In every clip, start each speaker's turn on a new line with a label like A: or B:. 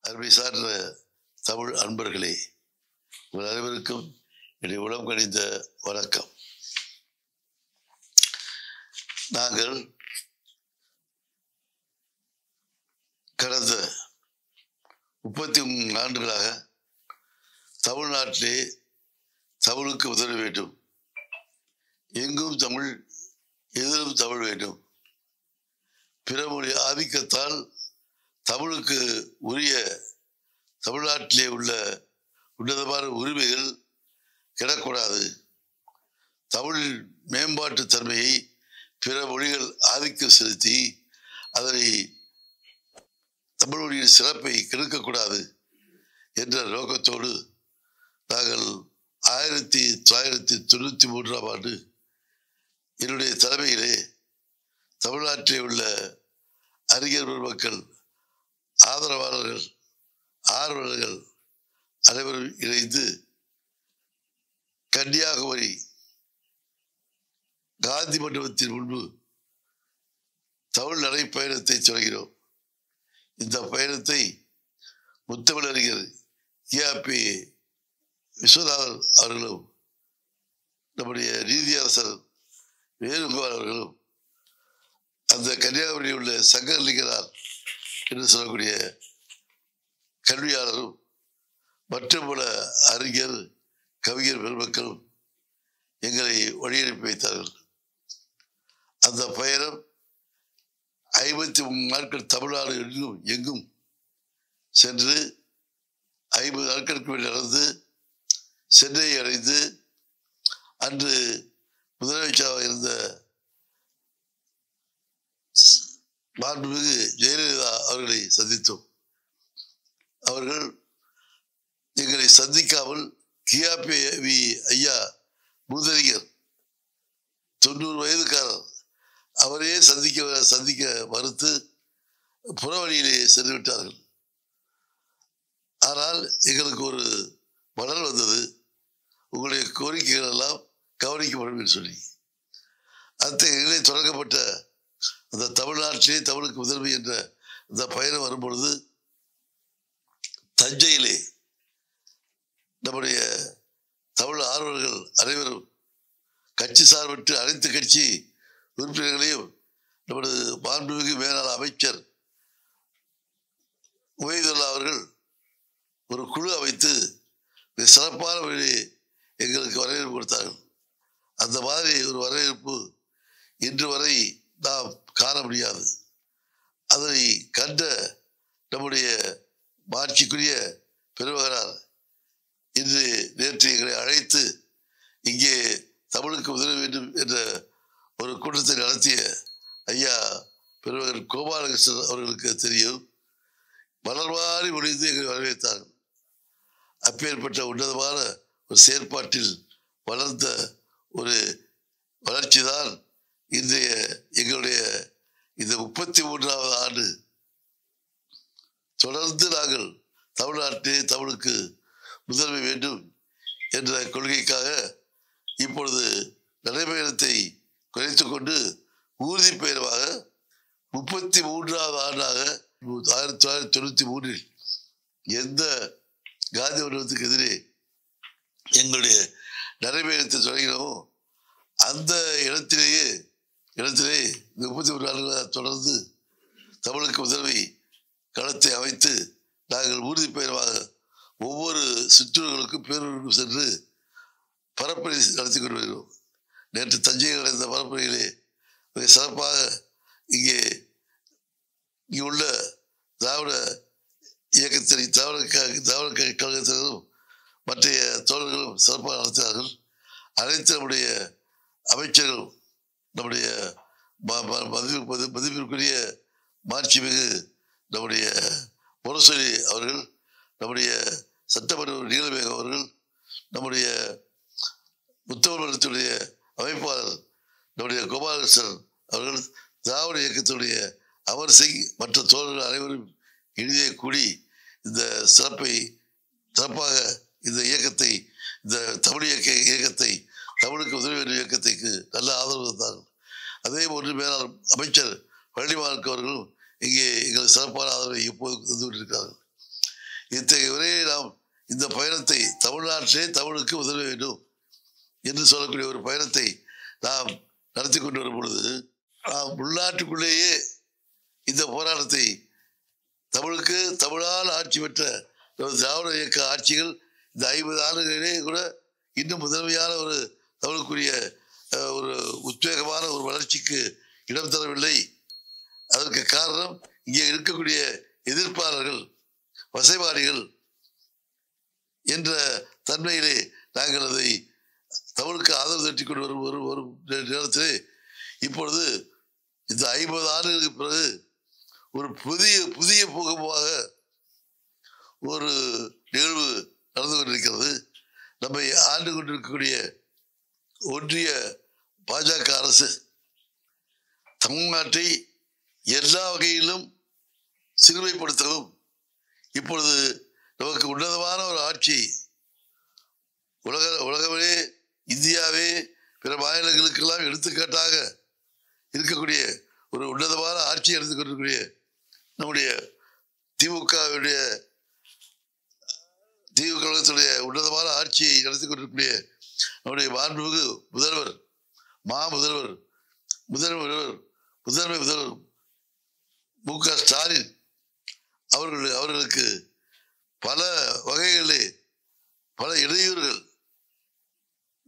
A: அருமை சார்ந்த தமிழ் அன்பர்களே, உங்கள் அனைவருக்கும் என்னுடைய உளம் கனிந்த வணக்கம். நாங்கள் கடந்த 33 ஆண்டுகளாக தமிழ்நாட்டிலே தமிழுக்கு உதவ வேண்டும், எங்கும் தமிழ், எதிலும் தமிழ் வேண்டும், பிறமொழி ஆதிக்கத்தால் தமிழுக்கு உரிய தமிழ்நாட்டிலே உள்ள உன்னதமான உரிமைகள் கிடக்கூடாது, தமிழ் மேம்பாட்டு தன்மையை பிற மொழிகள் ஆதிக்கம் செலுத்தி அதனை தமிழ் மொழியின் சிறப்பை கெடுக்கக்கூடாது என்ற நோக்கத்தோடு நாங்கள் 1993 ஆண்டு என்னுடைய தலைமையிலே தமிழ்நாட்டிலே உள்ள அறிஞர் பெருமக்கள், ஆதரவாளர்கள், ஆர்வலர்கள் அனைவரும் இணைந்து கன்னியாகுமரி காந்தி மண்டபத்தின் முன்பு தமிழ் நடைப்பயணத்தை தொடங்கினோம். இந்த பயணத்தை முத்தமிழறிஞர் கியாபி விஸ்வநாதன் அவர்களும் நம்முடைய நீதியரசர் வேணுகோபால் அவர்களும் அந்த கன்னியாகுமரியில் உள்ள சங்கரலிங்கனார் என்று சொல்லக்கூடிய கல்வியாளரும் மற்றும் பல அறிஞர் கவிஞர் பெருமக்களும் எங்களை வழியனுப்பி வைத்தார்கள். அந்த பயணம் 53 நாட்கள் தமிழ்நாடு எங்கும் சென்று 50 நாட்களுக்கு மேல் நடந்து சென்னையை அடைந்து அன்று முதலமைச்சராக இருந்த மாண்புமிகு ஜெயலலிதா அவர்களை சந்தித்தோம். அவர்கள் எங்களை சந்திக்காமல் கியாபி ஐயா மூதறிஞர் 90 வயதுக்காரர் அவரே சந்திக்க மறுத்து புறவழியிலே சென்று விட்டார்கள். ஆனால் எங்களுக்கு ஒரு மலர் வந்தது, உங்களுடைய கோரிக்கைகள் எல்லாம் கவனிக்கப்படும் என்று சொல்லி. அத்தகைய தொடங்கப்பட்ட அந்த தமிழ்நாட்டிலே தமிழுக்கு முதன்மை என்ற அந்த பயணம் வரும்பொழுது தஞ்சையிலே நம்முடைய தமிழ் ஆர்வலர்கள் அனைவரும் கட்சி சார்பற்று அனைத்து கட்சி உறுப்பினர்களையும் நமது மாண்புமிகு மேலாளர் அமைச்சர் உபயதுல்லா அவர்கள் ஒரு குழு அமைத்து சிறப்பான வழி எங்களுக்கு வரவேற்பு கொடுத்தார்கள். அந்த மாதிரி ஒரு வரவேற்பு இன்று வரை நாம் காண முடியாது. அதனை கண்ட நம்முடைய மாட்சிக்குரிய பெருமகனார் இன்று நேற்று எங்களை அழைத்து இங்கே தமிழுக்கு உதவ வேண்டும் என்ற ஒரு கூட்டத்தை நடத்திய ஐயா பெருமகன் கோபாலகிருஷ்ணன் அவர்களுக்கு தெரியும். மலர்வாரி ஒழிந்து எங்களை வரவேற்றார்கள். அப்பேற்பட்ட உன்னதமான ஒரு செயற்பாட்டில் வளர்ந்த ஒரு வளர்ச்சி தான் இன்றைய எங்களுடைய இந்த 33வது ஆண்டு தொடர்ந்து நாங்கள் தமிழ்நாட்டிலே தமிழுக்கு முதன்மை வேண்டும் என்ற கொள்கைக்காக இப்பொழுது நடைபயணத்தை குறைத்து கொண்டு ஊர்தி பயணமாக 33வது ஆண்டாக 1993 எந்த காந்தி மண்டபத்துக்கு எதிரே எங்களுடைய நடைபயணத்தை தொடங்கினோமோ அந்த இடத்திலே 33 ஆண்டுகளாக தொடர்ந்து தமிழுக்கு முதன்மை களத்தை அமைத்து நாங்கள் ஊர்தி பயணமாக ஒவ்வொரு சிற்றூர்களுக்கும் பேரூருக்கும் சென்று பரப்புரை நடத்தி கொண்டு வருகிறோம். நேற்று தஞ்சையில் நடந்த பரப்புரையிலே மிக சிறப்பாக இங்கே உள்ள திராவிட இயக்கத்தினை திராவிட கழகத்தினரும் மற்ற தோழர்களும் சிறப்பாக நடத்தினார்கள். அனைத்து நம்முடைய அமைச்சர்கள், நம்முடைய மதிப்பிற்குரிய மாட்சிமிகு நம்முடைய முரசொலி அவர்கள், நம்முடைய சட்டமன்ற நீலமேகம் அவர்கள், நம்முடைய முத்தமிழ் மன்றத்துடைய அமைப்பாளர் நம்முடைய கோபாலகிருஷ்ணன் அவர்கள், திராவிட இயக்கத்துடைய அமர் சிங், மற்ற தோழர்கள் அனைவரும் இனிதே கூடி இந்த சிறப்பாக இந்த இயக்கத்தை, இந்த தமிழ் இயக்கத்தை, தமிழுக்கு உதவி வேண்டிய இயக்கத்துக்கு நல்ல ஆதரவு தந்தார்கள். அதே போன்று மேலாளர் அமைச்சர் பழனிமாறன் அவர்களும் இங்கே எங்களுக்கு சிறப்பான ஆதரவை எப்போது தந்து கொண்டிருக்கிறார்கள். இத்தகைய உரையை நாம் இந்த பயணத்தை தமிழ்நாட்டிலே தமிழுக்கு உதவ வேண்டும் என்று சொல்லக்கூடிய ஒரு பயணத்தை நாம் நடத்தி கொண்டு வரும் பொழுது நாம் உள்நாட்டுக்குள்ளேயே இந்த போராட்டத்தை தமிழுக்கு தமிழால் ஆட்சி பெற்ற திராவிட இயக்க ஆட்சிகள் இந்த 50 ஆண்டுகளிலே கூட இன்னும் முதன்மையான ஒரு தமிழுக்குரிய ஒரு உத்வேகமான ஒரு வளர்ச்சிக்கு இடம் தரவில்லை. அதற்கு காரணம் இங்கே இருக்கக்கூடிய எதிர்ப்பாளர்கள், வசைவாடிகள் என்ற தன்மையிலே நாங்கள் அதை தமிழுக்கு ஆதரவு தட்டி கொண்டு வரும் நேரத்திலே இப்பொழுது இந்த 50 ஆண்டுகளுக்கு பிறகு ஒரு புதிய பூகமாக ஒரு நிகழ்வு நடந்து கொண்டிருக்கிறது. நம்மை ஆண்டு கொண்டிருக்கக்கூடிய ஒன்றிய பாஜக அரசு தமிழ்நாட்டை எல்லா வகையிலும் சிறுமைப்படுத்தவும் இப்பொழுது நமக்கு உன்னதமான ஒரு ஆட்சி உலகமே இந்தியாவே பிற மாநிலங்களுக்கெல்லாம் எடுத்துக்காட்டாக இருக்கக்கூடிய ஒரு உன்னதமான ஆட்சியை எடுத்துக்கொண்டிருக்கூடிய நம்முடைய திமுகவுடைய உன்னதமான ஆட்சியை நடத்தி கொண்டிருக்கக்கூடிய நம்முடைய மாண்புமிகு முதல்வர் மு.க. ஸ்டாலின் அவர்களுக்கு பல வகைகளிலே பல இடையூறுகள்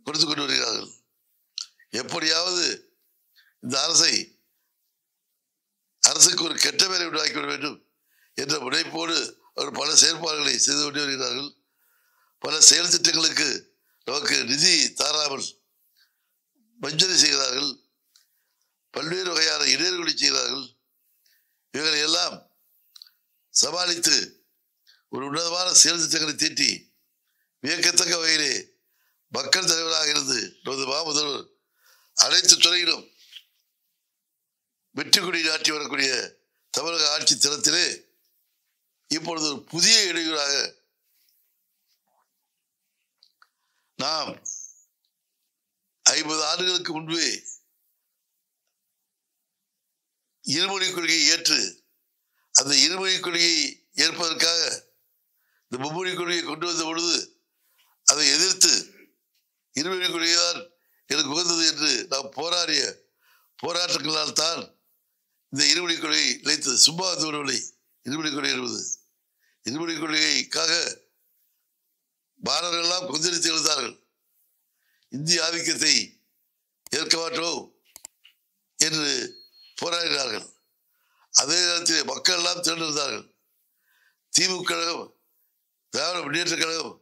A: கொடுத்து கொண்டு வருகிறார்கள். எப்படியாவது இந்த அரசுக்கு ஒரு கெட்ட பெயரை உண்டாக்கிவிட வேண்டும் என்ற முனைப்போடு அவர் பல செயல்பாடுகளை செய்து கொண்டு வருகிறார்கள். பல செயல் திட்டங்களுக்கு நமக்கு நிதி தாராமல் வஞ்சனை செய்கிறார்கள். பல்வேறு வகையான இடையூறுகளை செய்கிறார்கள். இவர்களை எல்லாம் சமாளித்து ஒரு உன்னதமான செயல் திட்டங்களை தீட்டி வியக்கத்தக்க வகையிலே மக்கள் தலைவராக இருந்து நமது முதல்வர் அனைத்து துறையிலும் வெற்றி கொடி நாட்டி வரக்கூடிய தமிழக ஆட்சி தரத்திலே இப்பொழுது ஒரு புதிய இடையூறாக நாம் 50 ஆண்டுகளுக்கு முன்பே இருமொழி கொள்கையை ஏற்று அந்த இருமொழி கொள்கையை ஏற்பதற்காக இந்த மும்மொழி கொள்கையை கொண்டு வந்த பொழுது அதை எதிர்த்து இருமொழி கொள்கைதான் எனக்கு உகந்தது என்று நாம் போராடிய போராட்டங்களால் தான் இந்த இருமொழி கொள்கை நிலைத்தது. சும்மா வரவில்லை. இருமொழி கொள்கை என்பது இருமொழி கொள்கைக்காக பாரதர்கள் எல்லாம் கொந்தளித்து எழுந்தார்கள். இந்திய ஆதிக்கத்தை ஏற்க மாட்டோம் என்று போராடினார்கள். அதே நேரத்தில் மக்கள் எல்லாம் திரண்டிருந்தார்கள். திமுக கழகம், திராவிட முன்னேற்ற கழகம்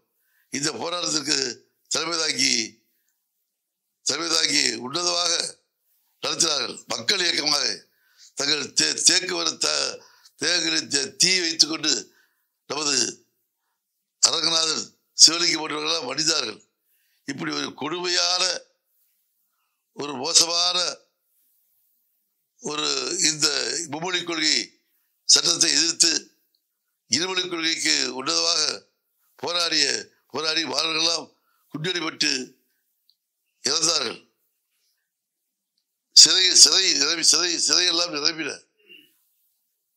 A: இந்த போராட்டத்திற்கு தலைமை தாங்கி உன்னதமாக நடத்தினார்கள். மக்கள் இயக்கமாக தங்கள் தீ வைத்துக் கொண்டு நமது அரங்கநாதன் சிவலிங்கம் போன்றவர்களால் மடிந்தார்கள். இப்படி ஒரு கொடுமையான ஒரு மோசமான ஒரு இந்த மும்மொழி கொள்கை சட்டத்தை எதிர்த்து இருமொழி கொள்கைக்கு உன்னதமாக போராடி மாணவர்களெல்லாம் குண்டடிப்பட்டு இறந்தார்கள். சிறையெல்லாம் நிரம்பின.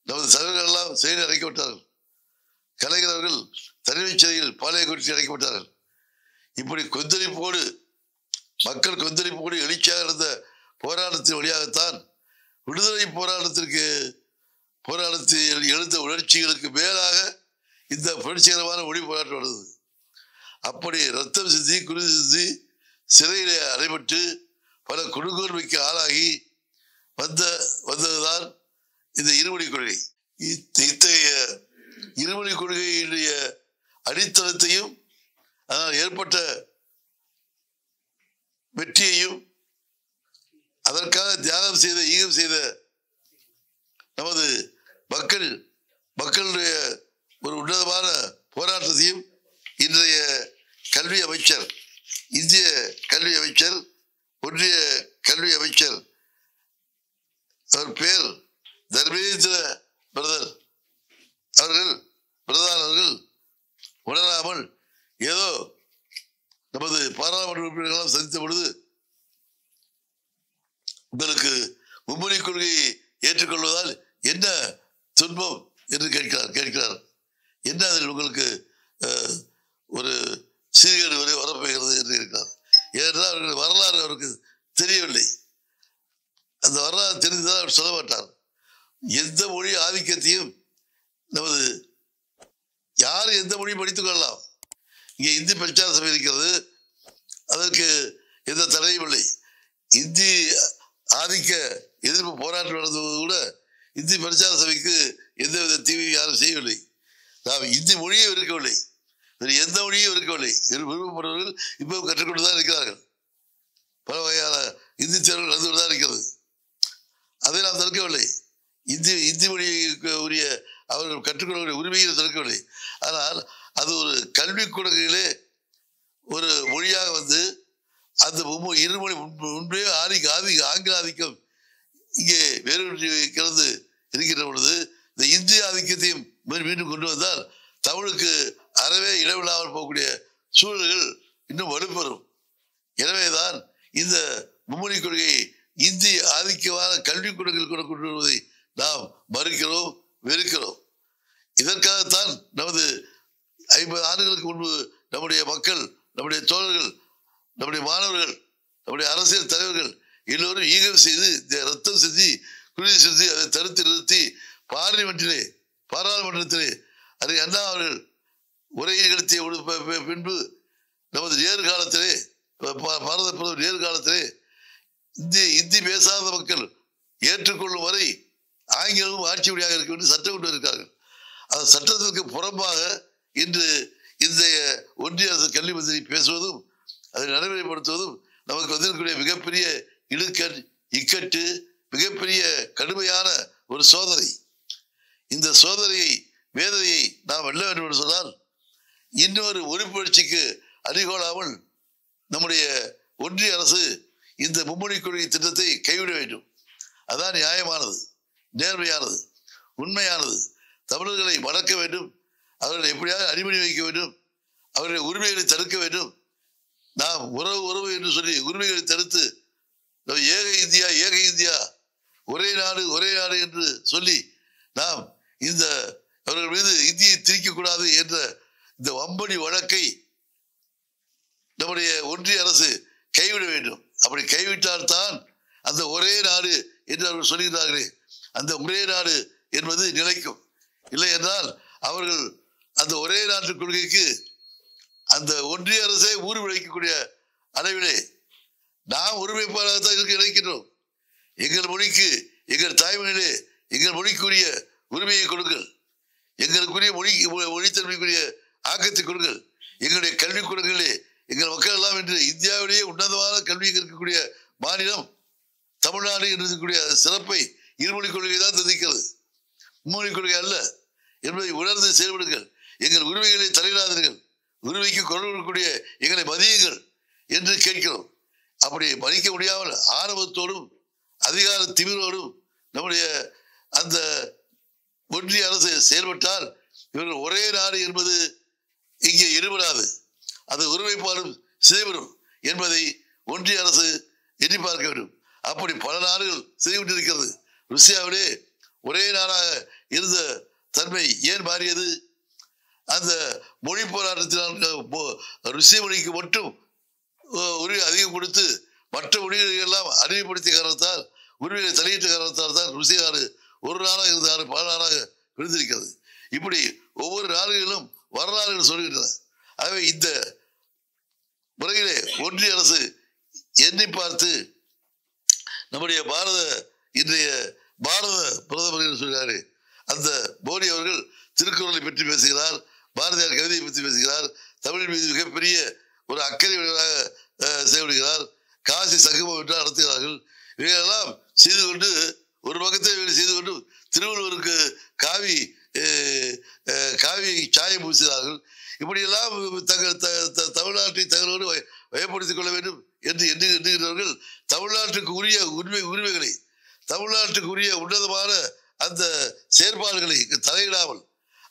A: நமது தலைவர்கள் எல்லாம் சிறையில் அடைக்கப்பட்டார்கள். கலைஞர் அவர்கள் தனிமை சிறையில் பாளையங்கோட்டில் அடைக்கப்பட்டார்கள். இப்படி மக்கள் கொந்தளிப்போடு எழுச்சியாக இருந்த போராட்டத்தின் வழியாகத்தான் விடுதலை போராட்டத்தில் எழுந்த உணர்ச்சிகளுக்கு மேலாக இந்த புரட்சிகரமான மொழி போராட்டம் நடந்தது. அப்படி ரத்தம் சிந்தி குருதி சிந்தி சிறையிலே அடைபட்டு பல கொடுங்கோன்மைக்கு ஆளாகி வந்ததுதான் இந்த இருமொழி கொள்கை. இத்தகைய இருமொழி கொள்கையினுடைய அடித்தளத்தையும் அதனால் ஏற்பட்ட வெற்றியையும் அதற்காக ஈகம் செய்த நமது மக்களுடைய ஒரு உன்னதமான போராட்டத்தையும் இன்றைய கல்வி அமைச்சர், இந்திய கல்வி அமைச்சர், ஒன்றிய கல்வி அமைச்சர், அவர் பேர் தர்மேந்திர பிரதான் அவர்கள் உணராமல் ஏதோ நமது பாராளுமன்ற உறுப்பினர்களால் சந்தித்த பொழுது உங்களுக்கு மும்மொழி கொள்கையை ஏற்றுக்கொள்வதால் என்ன துன்பம் என்று கேட்கிறார். என்ன அதில் உங்களுக்கு ஒரு சீர்கேடு வரை வரப்போகிறது என்று இருக்கிறார். ஏனென்றால் அவர்கள் வரலாறு அவருக்கு தெரியவில்லை. அந்த வரலாறு தெரிந்துதான் அவர் சொல்ல மாட்டார். எந்த மொழி ஆதிக்கத்தையும் நமது யார் எந்த மொழியும் படித்துக் கொள்ளலாம். இங்கே இந்தி பிரச்சார சபை இருக்கிறது, அதற்கு எந்த தடையும் இல்லை. இந்தி ஆதிக்க எதிர்ப்பு போராட்டம் நடந்தது கூட இந்தி பிரச்சார சபைக்கு எந்தவித தீமையும் யாரும் செய்யவில்லை. நாம் இந்தி மொழியே இருக்கவில்லை, வேறு எந்த மொழியும் இருக்கவில்லை. விருப்பப்படுவர்கள் இப்போ கற்றுக்கொண்டுதான் இருக்கிறார்கள். பல வகையான இந்தி தேர்வுகள் நடந்து கொண்டுதான் இருக்கிறது. அதை நாம் தடுக்கவில்லை. இந்தி மொழிக்கு உரிய அவர்கள் கற்றுக்கொள்ளக்கூடிய உரிமையை தடுக்கவில்லை. ஆனால் அது ஒரு கல்விக் கொள்கையிலே ஒரு மொழியாக வந்து அந்த இருமொழி முன்பே ஆங்கில ஆதிக்கம் இங்கே வேறு கிடந்து இருக்கின்ற பொழுது இந்த இந்திய ஆதிக்கத்தையும் மீண்டும் கொண்டு வந்தால் தமிழுக்கு அறவே இடமில்லாமல் போகக்கூடிய சூழல்கள் இன்னும் வலுப்பெறும். எனவேதான் இந்த மும்மொழி கொள்கையை இந்திய ஆதிக்கமான கல்விக் கொள்கைகள் கூட கொண்டு வருவதை நாம் மறுக்கிறோம், வெறுக்கிறோம். இதற்காகத்தான் நமது 50 ஆண்டுகளுக்கு முன்பு நம்முடைய மக்கள், நம்முடைய தோழர்கள், நம்முடைய மாணவர்கள், நம்முடைய அரசியல் தலைவர்கள் எல்லோரும் ஈகம் செய்து ரத்தம் செஞ்சு குருதி செஞ்சு அதை தடுத்து நிறுத்தி பாராளுமன்றத்திலே அதை அண்ணா அவர்கள் உரை நிகழ்த்திய பின்பு நமது நேர்காலத்திலே பாரத பிரதமர் நேர்காலத்திலே இந்தி பேசாத மக்கள் ஏற்றுக்கொள்ளும் வரை ஆங்கிலமும் ஆட்சி மொழியாக இருக்க வேண்டும் சட்டம் கொண்டு இருக்கிறார்கள். அந்த சட்டத்திற்கு புறம்பாக இன்று இந்த ஒன்றிய அரசு கல்வி மந்திரி பேசுவதும் அதை நடைமுறைப்படுத்துவதும் நமக்கு வந்திருக்கக்கூடிய மிகப்பெரிய இக்கட்டு, மிகப்பெரிய கடுமையான ஒரு சோதனை. இந்த சோதனையை வேதனையை நாம் வெல்ல வேண்டும் என்று சொன்னால் இன்னொரு ஒளிப்புரட்சிக்கு அடிகோலாமல் நம்முடைய ஒன்றிய அரசு இந்த மும்மொழி கொள்கை திட்டத்தை கைவிட வேண்டும். அதான் நியாயமானது, நேர்மையானது, உண்மையானது. தமிழர்களை வளர்க்க வேண்டும், அவர்களை எப்படியாவது அடிமணி வைக்க வேண்டும், அவருடைய உரிமைகளை தடுக்க வேண்டும். நாம் உறவு என்று சொல்லி உரிமைகளை தடுத்து ஏக இந்தியா ஒரே நாடு என்று சொல்லி நாம் இந்த அவர்கள் மீது இந்தியை திணிக்கக்கூடாது என்ற இந்த வம்படி வழக்கை நம்முடைய ஒன்றிய அரசு கைவிட வேண்டும். அப்படி கைவிட்டால்தான் அந்த ஒரே நாடு என்று அவர்கள் சொல்கிறார்களே அந்த ஒரே நாடு என்பது நிலைக்கும். இல்லை என்றால் அவர்கள் அந்த ஒரே நாட்டு கொள்கைக்கு அந்த ஒன்றிய அரசை ஊறு விளைக்கக்கூடிய அளவிலே நாம் ஒருமைப்பாடாகத்தான் இருக்க நினைக்கின்றோம். எங்கள் மொழிக்கு, எங்கள் தாய்மொழியிலே எங்கள் மொழிக்குரிய உரிமையை கொடுங்கள், எங்களுக்குரிய மொழித்தன்மைக்குரிய ஆக்கத்தை கொடுங்கள், எங்களுடைய கல்விக் கொடுங்களே. எங்கள் மக்கள் எல்லாம் இன்று இந்தியாவிலேயே உன்னதமான கல்வி இருக்கக்கூடிய மாநிலம் தமிழ்நாடு என்று இருக்கக்கூடிய சிறப்பை இருமொழிக் கொள்கை தான் தந்திக்கிறது, மும்மொழிக் கொள்கை அல்ல என்பதை உணர்ந்து செயல்படுங்கள். எங்கள் உரிமைகளை தலையிடாதீர்கள், உரிமைக்கு குரல் கொடுக்கக்கூடிய எங்களை மதியுங்கள் என்று கேட்கிறோம். அப்படி மதிக்க முடியாமல் ஆணவத்தோடும் அதிகார திமிரோடும் நம்முடைய அந்த ஒன்றிய அரசு செயல்பட்டால் இவர்கள் ஒரே நாடு என்பது இங்கே ஈடுபடாது, அது ஒருமைப்பாடும் சிதைவரும் என்பதை ஒன்றிய அரசு எண்ணி பார்க்க வேண்டும். அப்படி பல நாடுகள் சிதைவிட்டிருக்கிறது. ருசியாவிலே ஒரே நாடாக இருந்த தன்மை ஏன் மாறியது? அந்த மொழி போராட்டத்தினால் ருசிய மொழிக்கு மட்டும் உரிமை அதிகம் கொடுத்து மற்ற மொழிகளை எல்லாம் அறிமுகப்படுத்திய காரணத்தால், உரிமையை தலையிட்ட காரணத்தால் தான் ருசிய நாடு ஒரு நாடாக இருந்த நாடு பல நாடாக பிரிந்திருக்கிறது. இப்படி ஒவ்வொரு நாடுகளிலும் வரலாறுகள் சொல்கின்றன. ஆகவே இந்த முறையிலே ஒன்றிய அரசு எண்ணி பார்த்து நம்முடைய இன்றைய பாரத பிரதமர் என்று சொல்கிறாரே அந்த மோடி அவர்கள் திருக்குறளை பற்றி பேசுகிறார், பாரதியார் கவிதையை பற்றி பேசுகிறார், தமிழின் மீது மிகப்பெரிய ஒரு அக்கறை செயல்படுகிறார், காசி சங்கமம் என்று நடத்துகிறார்கள். இவைகளெல்லாம் செய்து கொண்டு ஒரு பக்கத்தை செய்து கொண்டு திருவள்ளுவருக்கு காவி சாயம் பூசுகிறார்கள். இப்படியெல்லாம் தமிழ்நாட்டை தங்களோடு வயப்படுத்திக் கொள்ள வேண்டும் என்று எண்ணுகிறவர்கள் தமிழ்நாட்டுக்கு உரிய உரிமைகளை, தமிழ்நாட்டுக்கு உரிய உன்னதமான அந்த செயற்பாடுகளை தலையிடாமல்,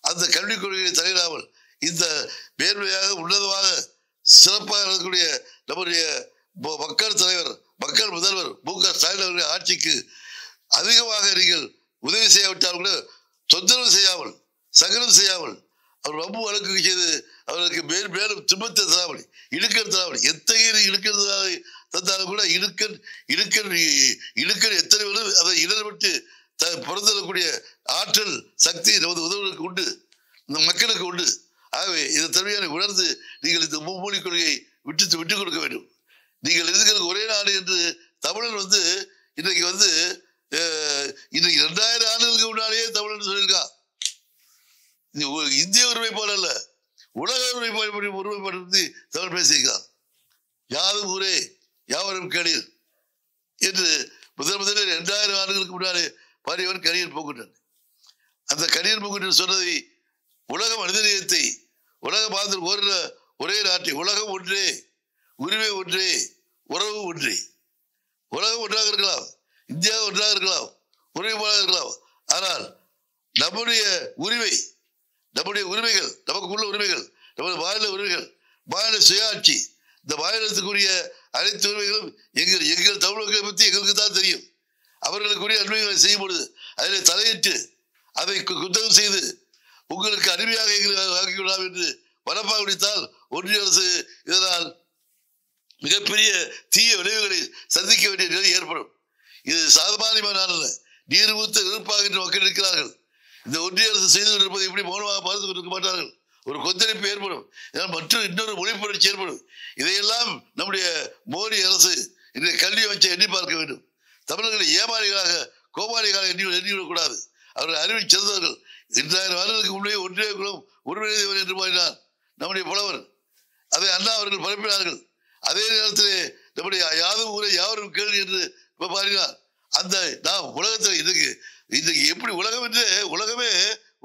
A: அந்த கல்விக் கொள்கைகளை தலையிடாமல், இந்த மேன்மையாக உன்னதமாக சிறப்பாக இருக்கக்கூடிய நம்முடைய மக்கள் தலைவர், மக்கள் முதல்வர் மு.க. ஸ்டாலின் அவருடைய ஆட்சிக்கு அதிகமாக நீங்கள் உதவி செய்யாவிட்டால் கூட தொந்தரவு செய்யாமல், சகலம் செய்யாமல் அவர் வம்பு வழக்கு செய்து அவர்களுக்கு மேலும் துன்பத்தை தராமடி இழுக்கல் தராமடி எத்தகைய இழுக்கிறது தந்தாலும் கூட இழுக்கல் எத்தனை பேரும் அதை இடர்பட்டு பிறந்தக்கூடிய ஆற்றல் சக்தி நமது உதவுகளுக்கு உண்டு, இந்த மக்களுக்கு உண்டு. ஆகவே இதை தன்மையான உணர்ந்து நீங்கள் இந்த மும்மொழி கொள்கையை விட்டுக் கொடுக்க வேண்டும். நீங்கள் இருக்கிறது ஒரே நாடு என்று தமிழன் இன்றைக்கு இன்னைக்கு 2000 ஆண்டுகளுக்கு முன்னாலேயே தமிழன் சொல்லியிருக்கான். இந்திய ஒருமைப்பாடு அல்ல, உலக ஒருமைப்பாடு தமிழ் பேசியிருக்கான். யாதும் ஊரே யாவரும் கேளீர் என்று முதலில் 2000 ஆண்டுகளுக்கு முன்னாலே பாடியவன் கணியன் பூங்குன்றன். அந்த கணியன் பூங்குன்றன் சொன்னதை உலக மனிதநேயத்தை உலக மாதம் ஒரே நாட்டை உலகம் ஒன்றே உரிமை ஒன்றே உறவு ஒன்றே. உலகம் ஒன்றாக இருக்கலாம், இந்தியா ஒன்றாக இருக்கலாம், ஒருமைப்பாடாக இருக்கலாம். ஆனால் நம்முடைய உரிமைகள் நமக்குள்ள உரிமைகள், நமது மாநில உரிமைகள், மாநில சுயாட்சி, இந்த மாநிலத்துக்குரிய அனைத்து உரிமைகளும் எங்கள் தமிழர்களை பற்றி எங்களுக்கு தான் தெரியும். அவர்களுக்குரிய நன்மைகளை செய்யும் பொழுது அதில் தலையிட்டு அதை குத்தகம் செய்து உங்களுக்கு அடிமையாக ஆக்கிவிடலாம் என்று மனப்பாக பிடித்தால் ஒன்றிய அரசு இதனால் மிகப்பெரிய தீய விளைவுகளை சந்திக்க வேண்டிய நிலை ஏற்படும். இது சாதாரணமான அல்ல, நீர் ஊத்த நெருப்பாகின்ற மக்கள் இருக்கிறார்கள். இந்த ஒன்றிய அரசு செய்து கொண்டிருப்பதை இப்படி மௌனமாக பார்த்து கொண்டிருக்க மாட்டார்கள். ஒரு கொந்தளிப்பு ஏற்படும், இன்னொரு மொழிப்புணர்ச்சி ஏற்படும். இதையெல்லாம் நம்முடைய மோடி அரசு இன்றைய கல்வி அமைச்சர் எண்ணி பார்க்க வேண்டும். தமிழர்களை ஏமாளிகளாக கோமாளிகளாக எண்ணிவிடக்கூடாது. அவர்கள் அறிவில் சிறந்தவர்கள். 2000 ஆண்டுகளுக்கு முன்னே ஒன்றே குலம் ஒருங்கிணைந்தவர் என்று பாடினார் நம்முடைய புலவர். அதை அண்ணா அவர்கள் பரப்பினார்கள். அதே நேரத்திலே நம்முடைய யாதும் ஊரை யாவரும் கேள்வி என்று பாடினார். அந்த நாம் உலகத்தில் இன்றைக்கு எப்படி உலகம் என்று உலகமே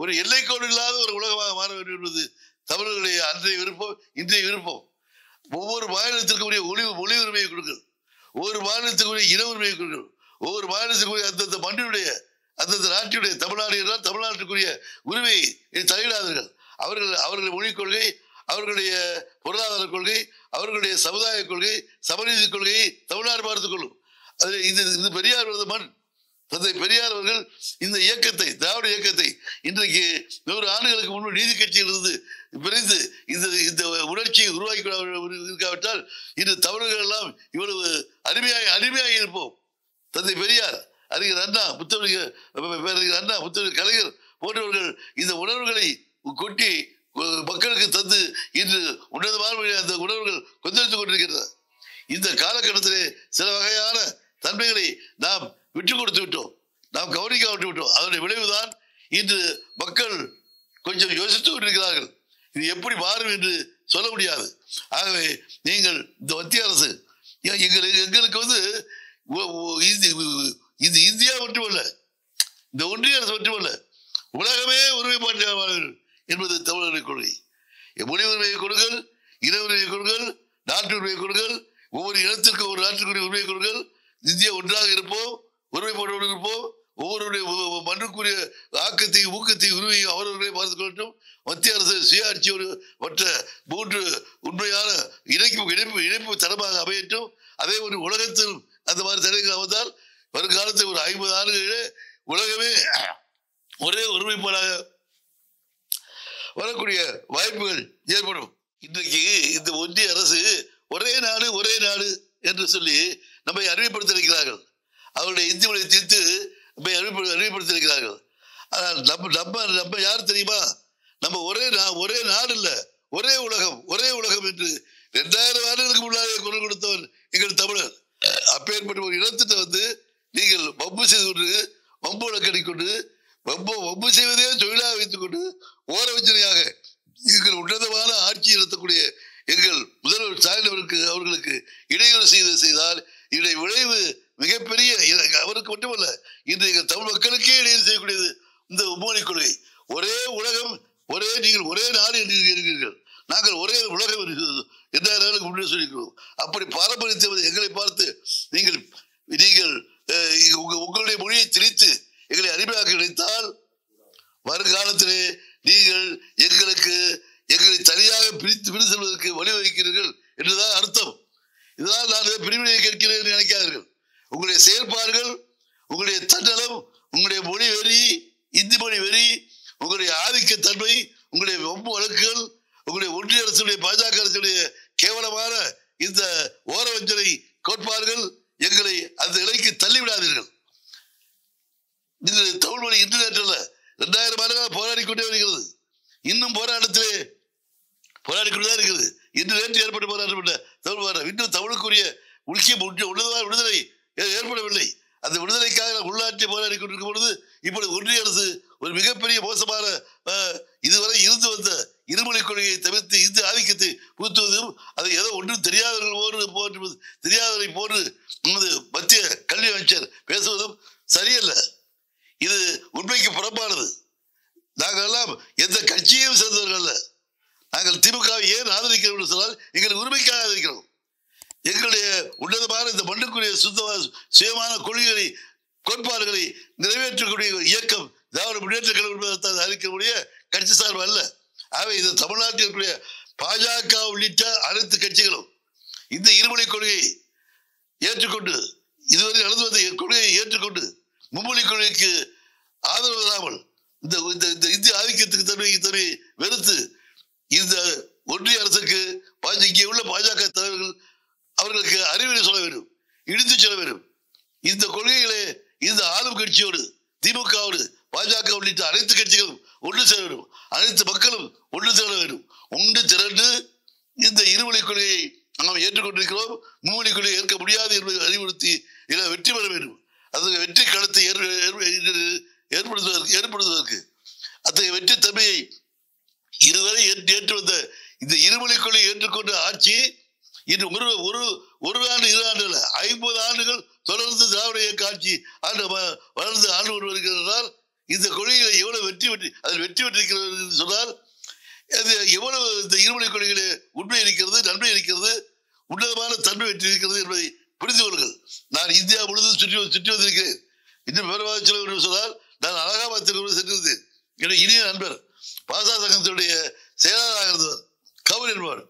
A: ஒரு எல்லைக்கோடு இல்லாத ஒரு உலகமாக மாற வேண்டும் என்பது தமிழர்களுடைய அன்றைய விருப்பம், இன்றைய விருப்பம். ஒவ்வொரு மாநிலத்திற்குரிய மொழி உரிமையை கொடுங்கள், ஒவ்வொரு மாநிலத்துக்குரிய இன உரிமையை கொடுங்கள், ஒவ்வொரு மாநிலத்துக்குரிய அந்தந்த மண்ணினுடைய அந்தந்த நாட்டினுடைய தமிழ்நாடு என்றால் தமிழ்நாட்டுக்குரிய உரிமையை தலையிடாதீர்கள். அவர்களுடைய மொழிக் கொள்கை, அவர்களுடைய பொருளாதார கொள்கை, அவர்களுடைய சமுதாய கொள்கை, சமநீதி கொள்கையை தமிழ்நாடு பார்த்துக் கொள்ளும். அதில் இது பெரியார் மண். தந்தை பெரியார் அவர்கள் இந்த இயக்கத்தை, திராவிட இயக்கத்தை இன்றைக்கு 100 ஆண்டுகளுக்கு முன்பு நீதி கட்சியிலிருந்து பிரிந்து இந்த உணர்ச்சியை உருவாக்கி இருக்காவிட்டால் இன்று தமிழர்கள் எல்லாம் இவ்வளவு அடிமையாகி இருப்போம். தந்தை பெரியார், அறிஞர் அண்ணா, முத்தமிழர் அண்ணா, முத்தமிழர் கலைஞர் போன்றவர்கள் இந்த உணர்வுகளை கொட்டி மக்களுக்கு தந்து இன்று உன்னதமான அந்த உணர்வுகள் கொந்தளித்துக் கொண்டிருக்கின்றன. இந்த காலகட்டத்திலே சில வகையான தன்மைகளை நாம் விட்டுக் கொடுத்து விட்டோம், நாம் கவனிக்க விட்டோம். அதனுடைய விளைவுதான் இன்று மக்கள் கொஞ்சம் யோசித்துக் கொண்டிருக்கிறார்கள். இது எப்படி மாறும் என்று சொல்ல முடியாது. ஆகவே நீங்கள் இந்த மத்திய அரசு எங்களுக்கு இது இந்தியா மட்டுமல்ல, இந்த ஒன்றிய அரசு மட்டுமல்ல, உலகமே ஒருமைப்பாடு என்பது தமிழர்களுடைய கொள்கை. மொழி உரிமையை கொடுங்கள், இன உரிமையை கொடுங்கள், நாட்டு உரிமையை கொடுங்கள், ஒவ்வொரு இனத்திற்கும் ஒரு நாட்டிற்குரிய உரிமையை கொடுங்கள். இந்தியா ஒன்றாக இருப்போம், ஒருமைப்பாடு இருப்போம். ஒவ்வொருடைய மண்ணுக்குரிய ஆக்கத்தையும் ஊக்கத்தையும் உரிமையும் அவர்களுடைய பார்த்துக் கொள்ளட்டும். மத்திய அரசு சுயாட்சியோடு மற்ற 3 உண்மையான இணைப்பு தரமாக அமையட்டும். அதே ஒரு உலகத்தில் அந்த மாதிரி தடைகள் வந்தால் வருங்காலத்தில் ஒரு 50 ஆண்டுகளிலே உலகமே ஒரே ஒருமைப்பாடாக வரக்கூடிய வாய்ப்புகள் ஏற்படும். இன்றைக்கு இந்த ஒன்றிய அரசு ஒரே நாடு என்று சொல்லி நம்மை அறிமுகப்படுத்தியிருக்கிறார்கள். அவருடைய இந்தி மொழியை தீர்த்து நம்மை அறிமுகப்படுத்தியிருக்கிறார்கள். ஆனால் நம்ம யார் தெரியுமா? நம்ம ஒரே நாடு இல்ல, ஒரே உலகம் என்று 2000 ஆண்டுகளுக்கு முன்னாலே குரல் கொடுத்தவன் எங்கள் தமிழர். அப்பேற்பட்ட ஒரு இடத்திட்ட நீங்கள் வம்பு செய்து கொண்டு வம்பு வழக்கடிக்கொண்டு வம்பு செய்வதே தொழிலாக வைத்துக் கொண்டு ஓரவஞ்சனையாக எங்கள் உன்னதமான ஆட்சி நடத்தக்கூடிய எங்கள் முதல்வர் ஸ்டாலின் அவர்களுக்கு இடையூறு செய்தால் இதனுடைய விளைவு மிகப்பெரிய, அவருக்கு மட்டுமல்ல, இன்று எங்கள் தமிழ் மக்களுக்கே இடையூறு செய்யக்கூடியது இந்த மும்மொழி கொள்கை. ஒரே உலகம், நீங்கள் ஒரே நாடு என்று இருக்கிறீர்கள், நாங்கள் ஒரே உலகம் என்று முன்னே சொல்லிக்கிறோம். அப்படி பாரம்பரியத்தை எங்களை பார்த்து நீங்கள் உங்களுடைய மொழியை திணித்து எங்களை அடிமையாக்க நினைத்தால் வருங்காலத்திலே நீங்கள் எங்களை தனியாக பிரித்து செல்வதற்கு வழிவகுக்கிறீர்கள் என்றுதான் அர்த்தம். இதனால் நான் பிரிவினையை கேட்கிறேன் என்று நினைக்காதீர்கள். உங்களுடைய செயல்பாடுகள், உங்களுடைய தன்னலம், உங்களுடைய மொழி வெறி, இந்தி மொழி வெறி, உங்களுடைய ஆதிக்க தன்மை, உங்களுடைய வம்பு வழக்குகள், உங்களுடைய ஒன்றிய அரசுடைய பாஜக அரசுடைய கேவலமான இந்த ஓரவஞ்சனை கோட்பாடுகள் எங்களை அந்த நிலைக்கு தள்ளிவிடாதீர்கள். இது தமிழ் மொழி இன்று நேற்றல்ல, 2000 ஆண்டுகளாக போராடி கொண்டே வருகிறது. இன்னும் போராட்டத்திலே போராடி கொண்டுதான் இருக்கிறது. இன்று நேற்று ஏற்பட்ட போராட்டம் தமிழ் போராட்டம் இன்னும் தமிழுக்குரிய உன்னதமான விடுதலை ஏற்படவில்லை. அந்த விடுதலைக்காக உள்நாட்டை போராடி கொண்டிருக்கும் பொழுது இப்பொழுது ஒன்றிய அரசு ஒரு மிகப்பெரிய மோசமான இதுவரை இருந்து வந்த இருமொழி கொள்கையை தவிர்த்து இந்து ஆதிக்கத்தை புகுத்துவதும் அதை ஏதோ ஒன்றும் தெரியாதவர்கள் தெரியாதவரை போன்று மத்திய கல்வி அமைச்சர் பேசுவதும் சரியல்ல. இது உண்மைக்கு புறம்பானது. நாங்கள் எல்லாம் எந்த கட்சியையும் சேர்ந்தவர்கள் அல்ல. நாங்கள் திமுகவை ஏன் ஆதரிக்கிறோம் என்று சொன்னால் எங்கள் உரிமைக்காக ஆதரிக்கிறோம். எங்களுடைய உன்னதமான இந்த மண்ணுக்குரிய சுயமான கொள்கைகளை கோட்பாடுகளை நிறைவேற்றக்கூடிய இயக்கம் திராவிட முன்னேற்ற கழகம் அறிக்கக்கூடிய கட்சி சார்பு அல்ல. ஆகவே இந்த தமிழ்நாட்டில் இருக்கக்கூடிய பாஜக உள்ளிட்ட அனைத்து கட்சிகளும் இந்த இருமொழி கொள்கையை ஏற்றுக்கொண்டு இதுவரை நடந்து வந்த கொள்கையை ஏற்றுக்கொண்டு மும்மொழி கொள்கைக்கு ஆதரவு இல்லாமல் இந்த இந்திய ஆதிக்கத்துக்கு தன்மை வெறுத்து இந்த ஒன்றிய அரசுக்கு இங்கே உள்ள பாஜக தலைவர்கள் அவர்களுக்கு அறிவுரை சொல்ல வேண்டும், இடித்து சொல்ல வேண்டும். இந்த கொள்கைகளை இந்த ஆளும் கட்சியோடு திமுகவோடு பாஜக உள்ளிட்ட அனைத்து கட்சிகளும் ஒன்று சேர வேண்டும். அனைத்து மக்களும் ஒன்று சேர வேண்டும். ஒன்று திரண்டு இந்த இருமொழி கொள்கையை நாம் ஏற்றுக்கொண்டிருக்கிறோம், மும்மொழி கொள்கையை ஏற்க முடியாது என்பதை அறிவுறுத்தி இதில் வெற்றி பெற வேண்டும். அதற்கு வெற்றி களத்தை ஏற்படுத்துவதற்கு அத்தகைய வெற்றி தன்மையை இதுவரை ஏற்று வந்த இந்த இருமொழி கொள்கையை ஏற்றுக்கொண்ட ஆட்சி இன்று ஒரு ஆண்டு 2 ஆண்டுகள் 50 ஆண்டுகள் தொடர்ந்து திராவிட இயக்க ஆட்சி வளர்ந்து ஆண்டு கொண்டு வருகிறார். இந்த கொள்கைகளை எவ்வளவு அதில் வெற்றி பெற்றிருக்கிறது என்று சொன்னால் அது எவ்வளவு இந்த இருமொழி கொள்கையிலே உண்மை இருக்கிறது, நன்மை இருக்கிறது, உன்னதமான தன்மை வெற்றி இருக்கிறது என்பதை புரிந்து கொள்ளுங்கள். நான் இந்தியா முழுவதும் சுற்றி வந்திருக்கிறேன். இன்னும் விவரமாக சொல்ல வேண்டும் சொன்னால் நான் அலகாபாத்திற்கு சென்றிருந்தேன். என்னுடைய இனிய நண்பர் பாசா சங்கத்தினுடைய செயலாளராக இருந்தவர் கவர் என்பவர்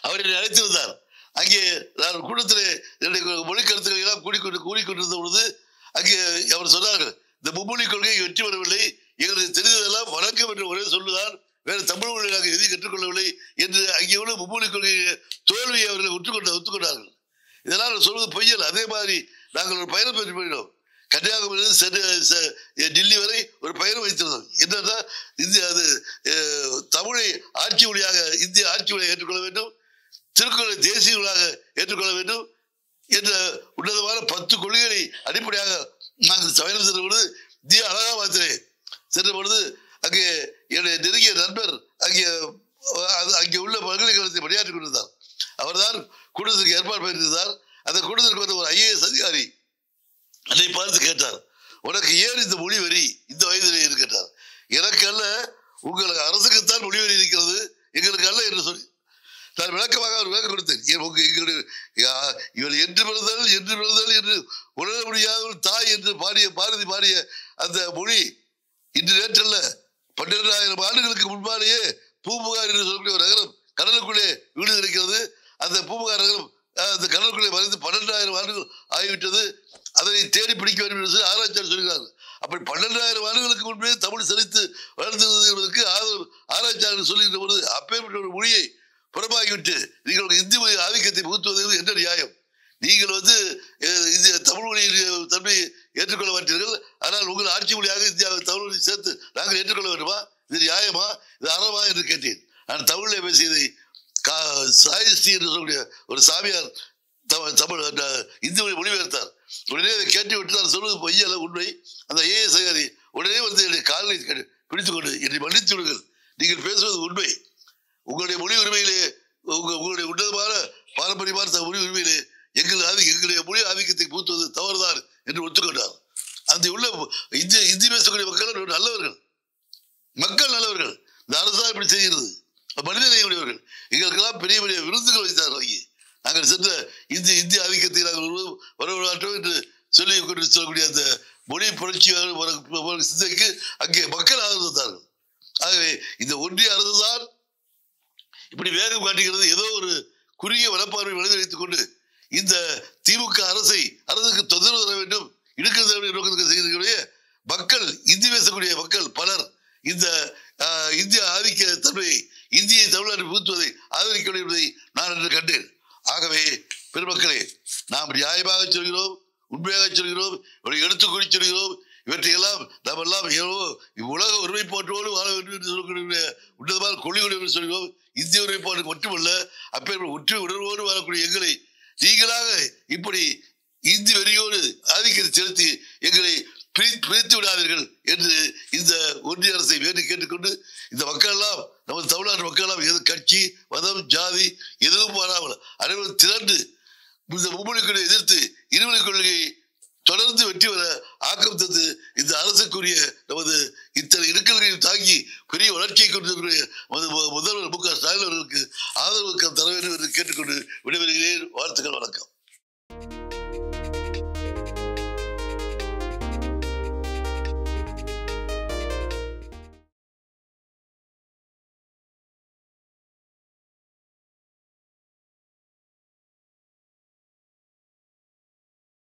A: அவர் என்னை அழைத்திருந்தார். அங்கே நான் கூட்டத்திலே என்னுடைய மொழி கருத்துக்களை எல்லாம் கூறிக்கொண்டிருந்த பொழுது அங்கே அவர் சொன்னார்கள், இந்த மும்மொழி கொள்கை வெற்றி பெறவில்லை, எங்களுக்கு தெரிந்ததெல்லாம் வணக்கம் என்ற ஒரே சொல்லுதான், வேறு தமிழ் மொழி நாங்கள் எதையும் கற்றுக்கொள்ளவில்லை என்று அங்கே உள்ள மும்மொழி கொள்கையை தோல்வியை அவர்கள் ஒத்துக்கொண்டார்கள். இதெல்லாம் சொல்வது பொய்யல். அதே மாதிரி நாங்கள் ஒரு பயணம் பெற்று போயிட்டோம். கன்னியாகுமரியிலிருந்து டெல்லி வரை ஒரு பயணம் வைத்திருந்தோம். என்னன்னா தமிழை ஆட்சி மொழியாக இந்திய ஆட்சி மொழியை ஏற்றுக்கொள்ள வேண்டும், திருக்குறளை தேசிய நூலாக ஏற்றுக்கொள்ள வேண்டும் என்ற உன்னதமான 10 கொள்கைகளை அடிப்படையாக நாங்கள் பயணம் சென்ற பொழுது இந்திய அலகாபாத்திலே சென்ற பொழுது அங்கே என்னுடைய நெருங்கிய நண்பர் அங்கே உள்ள பல்கலைக்கழகத்தை பணியாற்றிக் கொண்டிருந்தார். அவர்தான் கூட்டத்திற்கு ஏற்பாடு பண்ணியிருந்தார். அந்த கூட்டத்திற்கு வந்த ஒரு IAS அதிகாரி அதை பார்த்து கேட்டார், உனக்கு ஏன் இந்த மொழி வரி இந்த வயதிலே கேட்டார். எனக்கு அல்ல, உங்களுக்கு அரசுக்குத்தான் மொழி வரி இருக்கிறது, எங்களுக்கு அல்ல என்று சொல்லி நான் விளக்கமாக அவர் விளக்கம் கொடுத்தேன். இவள் என்று பிறந்தல் என்று உணர முடியாத தாய் என்று பாரதி பாடிய அந்த மொழி இன்று நேற்றல்ல, 12,000 ஆண்டுகளுக்கு முன்பாலேயே பூம்புகார் என்று சொல்லக்கூடிய ஒரு நகரம் கடலுக்குள்ளே வீடு இருக்கிறது. அந்த பூம்புகார் நகரம் அந்த கடலுக்குள்ளே மறைந்து 12,000 ஆண்டுகள் ஆகிவிட்டது. அதனை தேடி பிடிக்க வேண்டும் என்று சொல்லி ஆராய்ச்சியாளர் சொல்கிறார்கள். அப்படி 12,000 ஆண்டுகளுக்கு முன்பே தமிழ் செழித்து வளர்ந்தது என்பதற்கு ஆராய்ச்சியாளர் சொல்லுகின்ற பொழுது அப்பேற்பட்ட ஒரு மொழியை புறமாகிவிட்டு நீங்கள் இந்தி மொழி ஆதிக்கத்தை புகுத்துவது என்ன நியாயம்? நீங்கள் இந்திய தமிழ் மொழியின் தன்மையை ஏற்றுக்கொள்ள மாட்டீர்கள், ஆனால் உங்கள் ஆட்சி மொழியாக இந்தியாவில் தமிழ் மொழி சேர்த்து நாங்கள் ஏற்றுக்கொள்ள வேண்டுமா? இது நியாயமா? இது அறமா என்று கேட்டேன். நான் தமிழிலே பேசியதை சாயஸ்தி என்று சொல்லக்கூடிய ஒரு சாமியார் தமிழ் இந்தி மொழி மொழிபெயர்த்தார். உடனே அதை கேட்டு விட்டு நான் சொல்வது பொய்யல்ல, உண்மை. அந்த IAS அதிகாரி உடனே என்னுடைய காலை பிடித்துக் கொண்டு என்னை மன்னித்து விடுங்கள், நீங்கள் பேசுவது உண்மை, உங்களுடைய மொழி உரிமையிலே உங்களுடைய உன்னதமான பாரம்பரியமான மொழி உரிமையிலே எங்களுடைய மொழி ஆதிக்கத்தை பூத்துவது தவறுதான் என்று ஒத்துக்கொண்டார். அந்த உள்ள இந்தி பேசக்கூடிய மக்கள் நல்லவர்கள், நல்லவர்கள். இந்த அரசாங்கம் இப்படி செய்கிறது, மனிதநேயமுடையவர்கள். எங்களுக்கெல்லாம் பெரிய பெரிய விருதுகள் வைத்தார். வாங்கி நாங்கள் சென்ற இந்திய ஆதிக்கத்தை நாங்கள் வரவிடாட்டோம் என்று சொல்லி கொண்டு சொல்லக்கூடிய அந்த மொழி புரட்சியாக சிந்தைக்கு அங்கே மக்கள் ஆதரவு தந்தார்கள். ஆகவே இந்த ஒன்றிய அரசுதான் இப்படி வேகம் காட்டுகிறது. ஏதோ ஒரு குறுகிய வனப்பார்வை மனிதர் வைத்துக் கொண்டு இந்த திமுக அரசுக்கு தொந்தரவு தர வேண்டும், இடுக்கிறது நோக்கத்துக்கு செய்யக்கூடிய மக்கள், இந்தி பேசக்கூடிய மக்கள் பலர் இந்த இந்திய ஆதிக்க தன்மையை இந்தியை தமிழ்நாட்டில் புகுத்துவதை ஆதரிக்க வேண்டும் என்பதை நான் என்று கண்டேன். ஆகவே பெருமக்களே, நாம் நியாயமாக சொல்கிறோம், உண்மையாக சொல்கிறோம், எடுத்துக்கூறி சொல்கிறோம். இவற்றையெல்லாம் நாம் எல்லாம் உலக ஒருமைப்பாட்டோடு வாழ வேண்டும் என்று சொல்லக்கூடிய உன்னதமான கொள்கைகள் என்று சொல்கிறோம். இந்திய ஒருமைப்பாடு மட்டுமல்ல, அப்பேற்பட்ட ஒற்றை உணர்வோடு வாழக்கூடிய எங்களை நீங்களாக இப்படி இந்தி வெறியோடு ஆதிக்கத்தை செலுத்தி எங்களை பிரித்து விடாதீர்கள் என்று இந்த ஒன்றிய அரசை வேண்டி கேட்டுக்கொண்டு, இந்த மக்கள் எல்லாம், நமது தமிழ்நாட்டு மக்கள் எல்லாம் எது கட்சி, மதம், ஜாதி எதுவும் பாராமல் அனைவரும் திரண்டு இந்த மும்மொழிக் கொள்கையை எதிர்த்து இருமொழிக் கொள்கையை தொடர்ந்து வெற்றி பெற ஆக்கம் தந்து இந்த அரசுக்குரிய நமது இத்தனை